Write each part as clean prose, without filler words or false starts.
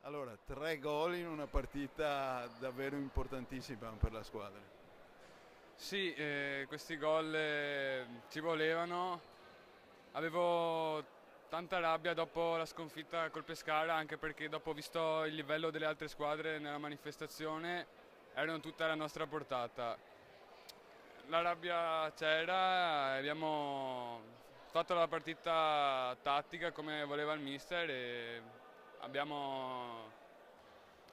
Allora, 3 gol in una partita davvero importantissima per la squadra. Sì, questi gol ci volevano. Avevo tanta rabbia dopo la sconfitta col Pescara, anche perché dopo ho visto il livello delle altre squadre nella manifestazione, erano tutte alla nostra portata. La rabbia c'era, abbiamo fatto la partita tattica come voleva il mister e abbiamo,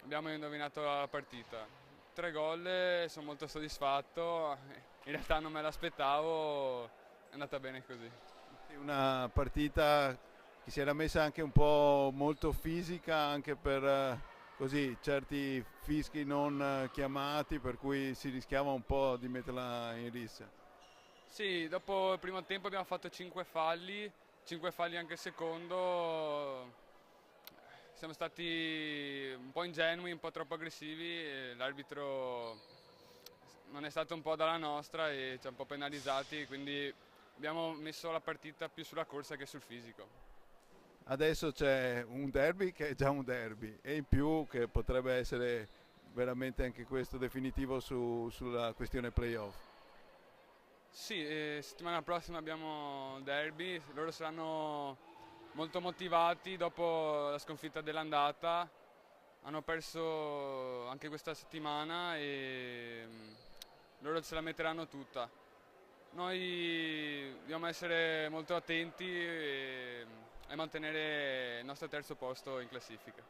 abbiamo indovinato la partita. 3 gol, sono molto soddisfatto, in realtà non me l'aspettavo, è andata bene così. Sì, una partita che si era messa anche un po' molto fisica, anche per così certi fischi non chiamati, per cui si rischiava un po' di metterla in rissa. Sì, dopo il primo tempo abbiamo fatto 5 falli anche il secondo. Siamo stati un po' ingenui, un po' troppo aggressivi e l'arbitro non è stato un po' dalla nostra e ci ha un po' penalizzati, quindi abbiamo messo la partita più sulla corsa che sul fisico. Adesso c'è un derby che è già un derby e in più che potrebbe essere veramente anche questo definitivo sulla questione playoff. Sì, settimana prossima abbiamo il derby, loro saranno molto motivati dopo la sconfitta dell'andata, hanno perso anche questa settimana e loro se la metteranno tutta. Noi dobbiamo essere molto attenti e mantenere il nostro terzo posto in classifica.